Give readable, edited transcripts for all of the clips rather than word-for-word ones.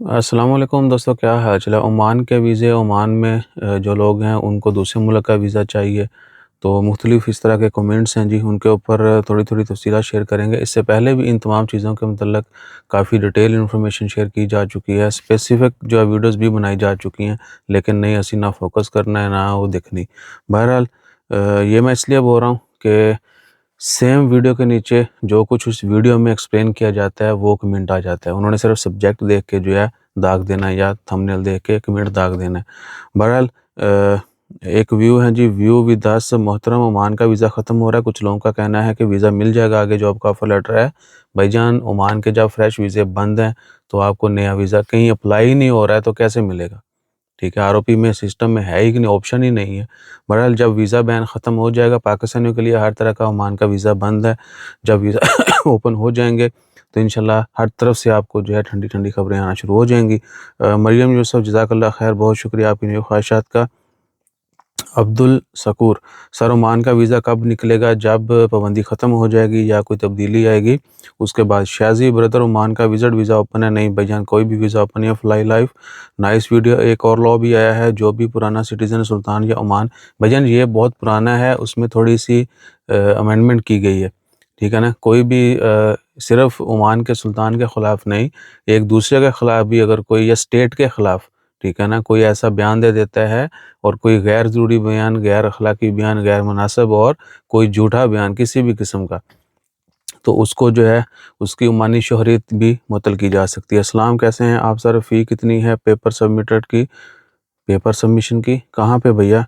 अस्सलाम वालेकुम दोस्तों, क्या हाल चाल है। ओमान के वीज़े, ओमान में जो लोग हैं उनको दूसरे मुल्क का वीज़ा चाहिए। तो मुख्तलिफ़ इस तरह के कमेंट्स हैं जी, उनके ऊपर थोड़ी-थोड़ी तफ़सीलात शेयर करेंगे। इससे पहले भी इन तमाम चीज़ों के मतलब काफ़ी डिटेल इन्फॉर्मेशन शेयर की जा चुकी है। स्पेसिफ़िक जो है वीडियोज़ भी बनाई जा चुकी हैं, लेकिन नहीं असी ना फ़ोकस करना है, ना वो दिखनी। बहरहाल ये मैं इसलिए बोल रहा हूँ कि सेम वीडियो के नीचे जो कुछ उस वीडियो में एक्सप्लेन किया जाता है वो कमेंट आ जाता है। उन्होंने सिर्फ सब्जेक्ट देख के जो है दाग देना है या थंबनेल देख के कमेंट दाग देना है। बहरहाल एक व्यू है जी, व्यू विद अस। मोहतरम, ओमान का वीज़ा ख़त्म हो रहा है। कुछ लोगों का कहना है कि वीज़ा मिल जाएगा आगे, जॉब का ऑफ़र लेटर है। भाईजान, ओमान के जब फ्रेश वीज़े बंद हैं तो आपको नया वीज़ा कहीं अप्लाई ही नहीं हो रहा है तो कैसे मिलेगा? ठीक है, आरओपी में सिस्टम में है ही कि नहीं, ऑप्शन ही नहीं है। बहरहाल जब वीज़ा बैन ख़त्म हो जाएगा पाकिस्तानियों के लिए, हर तरह का ओमान का वीज़ा बंद है। जब वीज़ा ओपन हो जाएँगे तो इंशाल्लाह हर तरफ से आपको जो है ठंडी-ठंडी खबरें आना शुरू हो जाएँगी। मरियम यूसुफ, जज़ाकल्लाह खैर, बहुत शुक्रिया आपकी नेक ख्वाहिशात का। अब्दुल शकूर, सर ओमान का वीज़ा कब निकलेगा? जब पाबंदी ख़त्म हो जाएगी या कोई तब्दीली आएगी उसके बाद। शाज़ी ब्रदर, ओमान का विज़िट वीज़ा ओपन है? नहीं भाईजान, कोई भी वीज़ा ओपन नहीं है। Fly life, nice video. एक और लॉ भी आया है, जो भी पुराना सिटीज़न सुल्तान या ओमान। भाईजान ये बहुत पुराना है, उसमें थोड़ी सी अमेंडमेंट की गई है। ठीक है ना, कोई भी सिर्फ ओमान के सुल्तान के ख़िलाफ़ नहीं, एक दूसरे के ख़िलाफ़ भी अगर कोई, या स्टेट के ख़िलाफ़, ठीक है ना, कोई ऐसा बयान दे देता है और कोई गैर ज़रूरी बयान, गैर अखलाकी बयान, गैर मुनासिब और कोई झूठा बयान किसी भी किस्म का, तो उसको जो है उसकी उमानी शोहरत भी मुअत्तल की जा सकती है। अस्सलाम, कैसे हैं आप सर? फ़ी कितनी है पेपर सबमिशन की? कहाँ पे भैया?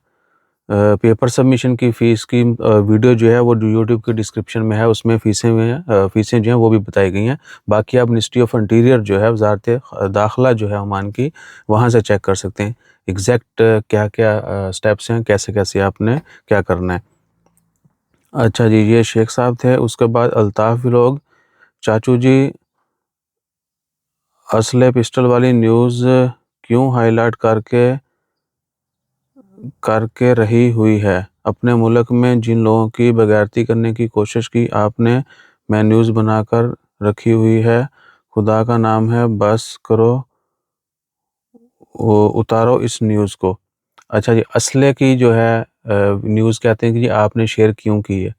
पेपर सबमिशन की फ़ीस की वीडियो जो है वो यूट्यूब के डिस्क्रिप्शन में है, उसमें फ़ीसें में है, फ़ीसें जो हैं वो भी बताई गई हैं। बाकी आप मिनिस्ट्री ऑफ इंटीरियर जो है, वज़ारत दाखिला जो है ओमान की, वहाँ से चेक कर सकते हैं एग्ज़ैक्ट क्या-क्या स्टेप्स हैं, कैसे-कैसे आपने क्या करना है। अच्छा जी, ये शेख साहब थे। उसके बाद अल्ताफ़ व्लॉग, चाचू जी, असले पिस्टल वाली न्यूज़ क्यों हाइलाइट करके करके रही हुई है? अपने मुल्क में जिन लोगों की बेगैरती करने की कोशिश की आपने, मैं न्यूज़ बनाकर रखी हुई है। खुदा का नाम है, बस करो, उतारो इस न्यूज़ को। अच्छा जी, असले की जो है न्यूज़ कहते हैं कि जी आपने शेयर क्यों की है?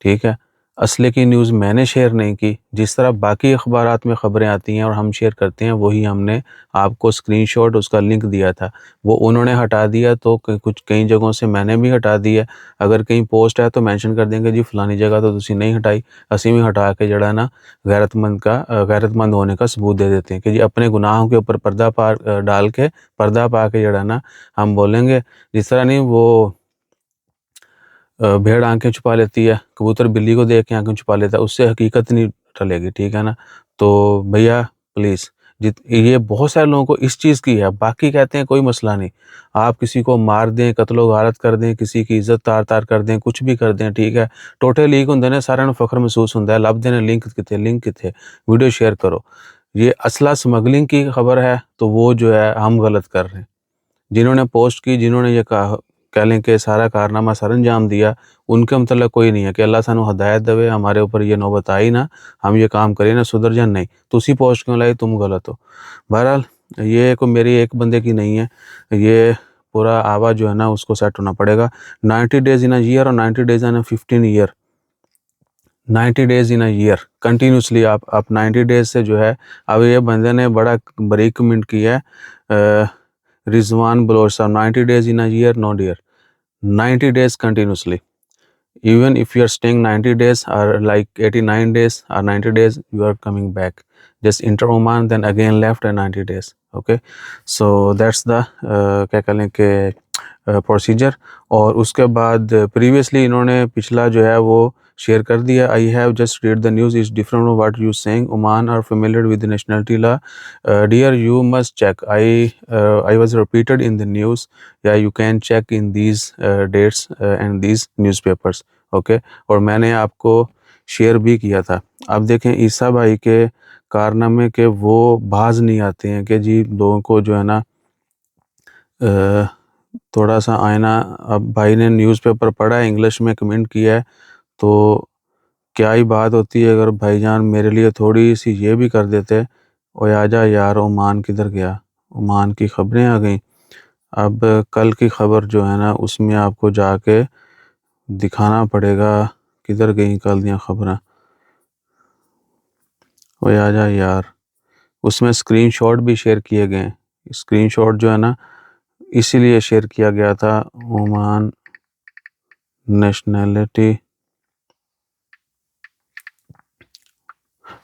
ठीक है। असले की न्यूज़ मैंने शेयर नहीं की। जिस तरह बाकी अखबारात में ख़बरें आती हैं और हम शेयर करते हैं, वही हमने आपको स्क्रीनशॉट उसका लिंक दिया था। वो उन्होंने हटा दिया तो कई जगहों से मैंने भी हटा दी है। अगर कहीं पोस्ट है तो मेंशन कर देंगे जी फलानी जगह तो तुसी नहीं हटाई। असीं भी हटा के जड़ा ना गैरतमंद होने का सबूत दे देते हैं कि जी अपने गुनाहों के ऊपर डाल के, पर्दा पा के जड़ा ना हम बोलेंगे। जिस तरह नहीं वो भेड़ आँखें छुपा लेती है, कबूतर बिल्ली को देख के आँखें छुपा लेता है, उससे हकीकत नहीं टलेगी, ठीक है ना? तो भैया प्लीज़, ये बहुत सारे लोगों को इस चीज़ की है, बाकी कहते हैं कोई मसला नहीं। आप किसी को मार दें, कत्लो-गारत कर दें, किसी की इज़्ज़त तार-तार कर दें, कुछ भी कर दें, ठीक है? टोटे लीक हुंदे ने, सारिਆਂ ਨੂੰ फ़ख्र महसूस हुंदा है, लभदे ने लिंक किथे, वीडियो शेयर करो। ये असला स्मगलिंग की खबर है, तो वो जो है हम गलत कर रहे हैं। जिन्होंने पोस्ट की, जिन्होंने ये कहा, कह लें कि सारा कारनामा सरअंजाम दिया, उनके मतलब कोई नहीं है कि अल्लाह सानू हदायत देवे, हमारे ऊपर ये नौबत आई ना, हम ये काम करें ना, सुधर जाए, नहीं। तुसी पोस्ट क्यों लाई, तुम गलत हो। बहरहाल ये कोई मेरी एक बंदे की नहीं है, ये पूरा आवा जो है ना उसको सेट होना पड़ेगा। 90 डेज़ इन अ ईयर और 90 days in a 15 year, 90 days in a year continuously आप 90 डेज़ से जो है। अब ये बंदे ने बड़ा बारीक कमेंट किया है, रिजवान बलोच साहब, 90 days in a year, no dear, 90 days continuously. Even if you are staying 90 days or like 89 days or 90 days, you are coming back. Just enter Oman, then again left and 90 days. Okay, so that's the क्या कहें कि procedure. और उसके बाद previously इन्होंने पिछला जो है वो शेयर कर दिया। I have just read the news is different from what you saying, Oman are familiar with the nationality law, dear you must check, I was repeated in the news, या you can check in these dates and these newspapers. Okay, और मैंने आपको share भी किया था। अब देखें ईसा भाई के कारनामे के वो बाज नहीं आते हैं कि जी लोगों को जो है ना थोड़ा सा आईना। अब भाई ने न्यूज़पेपर पढ़ा है, इंग्लिश में कमेंट किया है, तो क्या ही बात होती है अगर भाईजान मेरे लिए थोड़ी सी ये भी कर देते, ओए आजा यार, ओमान किधर गया? ओमान की खबरें आ गई। अब कल की खबर जो है ना, उसमें आपको जाके दिखाना पड़ेगा किधर गई कल दी खबरें। ओए आजा यार, उसमें स्क्रीनशॉट भी शेयर किए गए हैं। स्क्रीनशॉट जो है ना, इसीलिए शेयर किया गया था। ओमान नेशनैलिटी,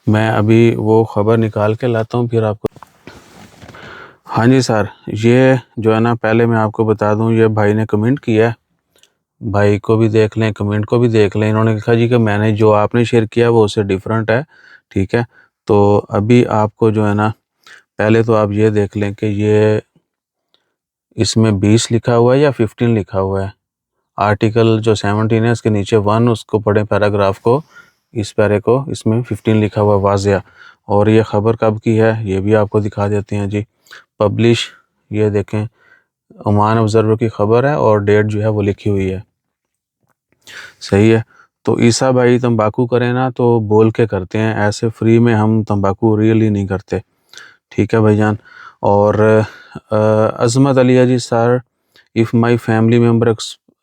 मैं अभी वो खबर निकाल के लाता हूँ फिर आपको। हाँ जी सर, ये जो है ना, पहले मैं आपको बता दूं, ये भाई ने कमेंट किया है। भाई को भी देख लें, कमेंट को भी देख लें। इन्होंने लिखा जी कि मैंने जो आपने शेयर किया वो उससे डिफरेंट है। ठीक है, तो अभी आपको जो है ना, पहले तो आप ये देख लें कि ये इसमें 20 लिखा हुआ है या 15 लिखा हुआ है। आर्टिकल जो 17 है उसके नीचे 1, उसको पढ़ें पैराग्राफ को, इस पैरे को, इसमें 15 लिखा हुआ वाजिया। और ये ख़बर कब की है ये भी आपको दिखा देते हैं जी। पब्लिश, ये देखें, ओमान ऑब्जर्वर की खबर है और डेट जो है वो लिखी हुई है। सही है। तो ईसा भाई, तंबाकू करें ना तो बोल के करते हैं, ऐसे फ्री में हम तंबाकू रियली नहीं करते। ठीक है भाईजान। और Azmat Aliya ji sir, if my family member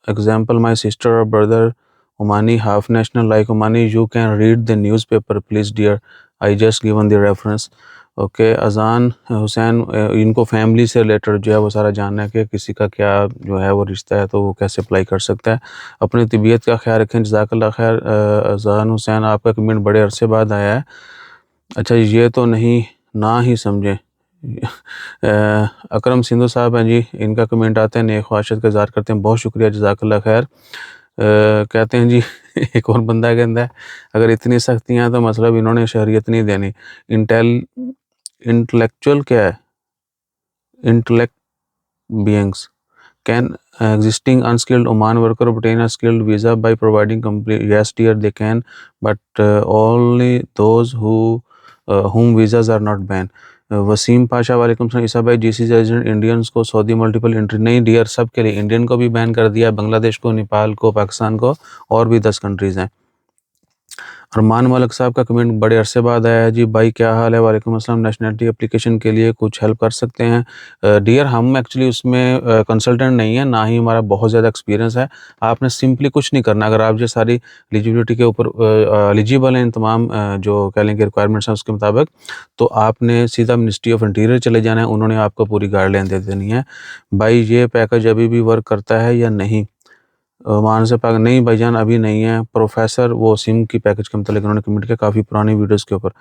example my sister और brother Omani half national like Omani, you can read the newspaper please dear, I just given the reference. Okay, Ajan Hussain, इनको फैमिली से रिलेटेड जो है वो सारा जानना है कि किसी का क्या जो है वो रिश्ता है, तो वो कैसे अप्लाई कर सकता है। अपनी तबीयत का ख्याल रखें, जज़ाकल्लाह खैर। अजान हुसैन, आपका कमेंट बड़े अरसे बाद आया है। अच्छा, ये तो नहीं ना ही समझें। अकरम सिंधु साहब हैं जी, इनका कमेंट आता है, नेक ख्वाहिशात का इज़हार करते हैं, बहुत शुक्रिया, जज़ाकल्लाह खैर। कहते हैं जी एक और बंदा कहता है, अगर इतनी सख्तियाँ तो मतलब इन्होंने शरीयत नहीं देनी। इंटेलेक्चुअल क्या है? Intellect beings can existing unskilled Oman worker obtain a skilled visa by providing complete? Yes dear, they can, but only those whom visas are not banned. Wasim Pasha, वालेकुम सलाम। ईसा भाई, जीसी रेजिडेंट इंडियंस को सऊदी मल्टीपल एंट्री नहीं dear, सब के लिए, Indian को भी बैन कर दिया, बांग्लादेश को, नेपाल को, पाकिस्तान को, और भी 10 कंट्रीज़ हैं। अरमान मलिक साहब का कमेंट बड़े अरसे बाद आया है जी। भाई क्या हाल है? वालेकुम अस्सलाम। नेशनलिटी एप्लीकेशन के लिए कुछ हेल्प कर सकते हैं? डियर, हम एक्चुअली उसमें कंसल्टेंट नहीं है, ना ही हमारा बहुत ज़्यादा एक्सपीरियंस है। आपने सिंपली कुछ नहीं करना। अगर आप जो सारी एलिजिबिलिटी के ऊपर एलिजिबल हैं, तमाम जो कह लें कि रिक्वायरमेंट्स हैं उसके मुताबिक, तो आपने सीधा मिनिस्ट्री ऑफ इंटीरियर चले जाना है, उन्होंने आपको पूरी गाइडलाइन दे देनी है। भाई ये पैकेज अभी भी वर्क करता है या नहीं? ओमान से पैक नहीं भाईजान, अभी नहीं है। प्रोफेसर वो सिम की पैकेज के मतलब उन्होंने कमेंट किया काफ़ी पुरानी वीडियोस के ऊपर।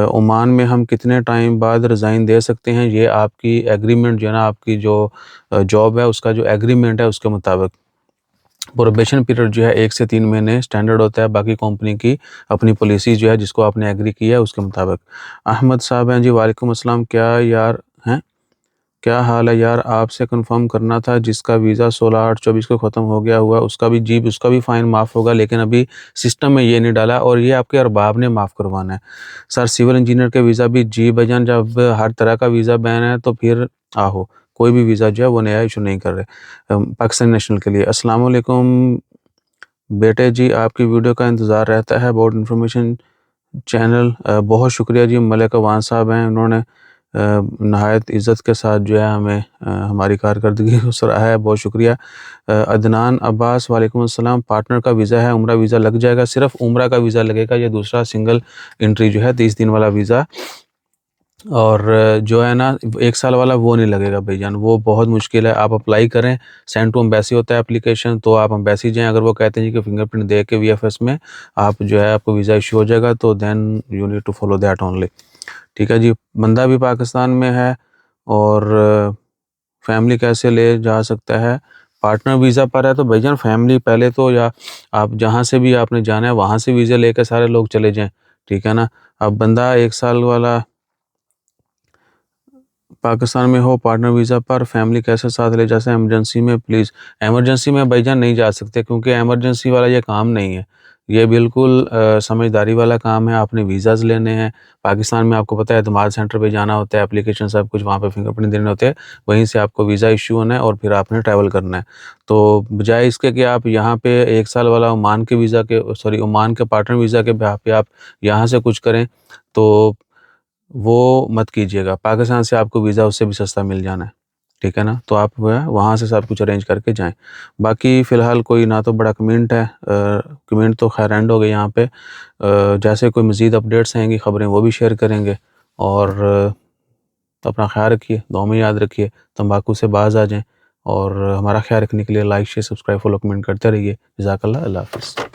ओमान में हम कितने टाइम बाद रिज़ाइन दे सकते हैं? ये आपकी एग्रीमेंट जो है ना, आपकी जो जॉब है उसका जो एग्रीमेंट है उसके मुताबिक। प्रोबेशन पीरियड जो है 1 से 3 महीने स्टैंडर्ड होता है, बाकी कंपनी की अपनी पॉलिसी जो है जिसको आपने एग्री किया है उसके मुताबिक। अहमद साहब हैं जी, वालेकुम अस्सलाम। क्या यार हैं, क्या हाल है यार? आपसे कंफर्म करना था, जिसका वीज़ा 16/8/24 को ख़त्म हो गया हुआ उसका भी जी, उसका भी फ़ाइन माफ़ होगा, लेकिन अभी सिस्टम में ये नहीं डाला और ये आपके अरबाब ने माफ़ करवाना है। सर सिविल इंजीनियर के वीज़ा भी जी भाईजान, जब हर तरह का वीज़ा बैन है तो फिर आहो, कोई भी वीज़ा जो है वो नया इशू नहीं कर रहे पाकिस्तानी नेशनल के लिए। अस्सलाम वालेकुम बेटे जी, आपकी वीडियो का इंतज़ार रहता है, अबाउट इन्फॉर्मेशन चैनल। बहुत शुक्रिया जी। मलिक अवान साहब हैं, उन्होंने नहायत इज़्ज़त के साथ जो है हमें हमारी कारकर्दगी को सराहा है, बहुत शुक्रिया। अदनान अब्बास, वालेकुम अस्सलाम। पार्टनर का वीज़ा है, उम्रा वीज़ा लग जाएगा? सिर्फ उम्रा का वीज़ा लगेगा, ये दूसरा सिंगल एंट्री जो है 30 दिन वाला वीज़ा, और जो है ना 1 साल वाला वो नहीं लगेगा भाईजान, वो बहुत मुश्किल है। आप अप्लाई करें, सेंड टू एम्बेसी होता है एप्लीकेशन, तो आप एम्बेसी जाएँ, अगर वो कहते हैं कि फिंगरप्रिंट दे के वीएफएस में आप जो है आपको वीज़ा इशू हो जाएगा, तो then you need to follow that only. ठीक है जी। बंदा भी पाकिस्तान में है और फैमिली कैसे ले जा सकता है? पार्टनर वीज़ा पर है तो भाईजान फैमिली पहले तो, या आप जहाँ से भी आपने जाना है वहाँ से वीज़ा लेकर सारे लोग चले जाएँ, ठीक है ना। अब बंदा 1 साल वाला पाकिस्तान में हो, पार्टनर वीज़ा पर, फैमिली कैसे साथ ले जा सकते हैं इमरजेंसी में? प्लीज़, इमरजेंसी में भाईजान नहीं जा सकते, क्योंकि इमरजेंसी वाला ये काम नहीं है। ये बिल्कुल समझदारी वाला काम है। आपने वीज़ाज़ लेने हैं, पाकिस्तान में आपको पता है एतमाद सेंटर पे जाना होता है, एप्लीकेशन सब कुछ वहाँ पे फिंगरप्रिंट देने होते हैं, वहीं से आपको वीज़ा इशू होना है और फिर आपने ट्रैवल करना है। तो बजाय इसके कि आप यहाँ पे 1 साल वाला ओमान के वीज़ा के, सॉरी, ओमान के पार्टनर वीज़ा के बेहाफ़ पे आप यहाँ से कुछ करें, तो वो मत कीजिएगा। पाकिस्तान से आपको वीज़ा उससे भी सस्ता मिल जाना है, ठीक है ना? तो आप जो है वहाँ से सब कुछ अरेंज करके जाएँ। बाकी फ़िलहाल कोई ना तो बड़ा कमेंट है, कमेंट तो ख़ैर एंड हो गई यहाँ पे। जैसे कोई मज़ीद अपडेट्स आएँगी, ख़बरें वो भी शेयर करेंगे। और अपना ख़्याल रखिए, दुआ में याद रखिए, तम्बाकू से बाज़ आ जाएँ और हमारा ख़्याल रखने के लिए like, share, subscribe, follow, comment करते रहिए। जज़ाकल्लाह, अल्लाह हाफ़िज़।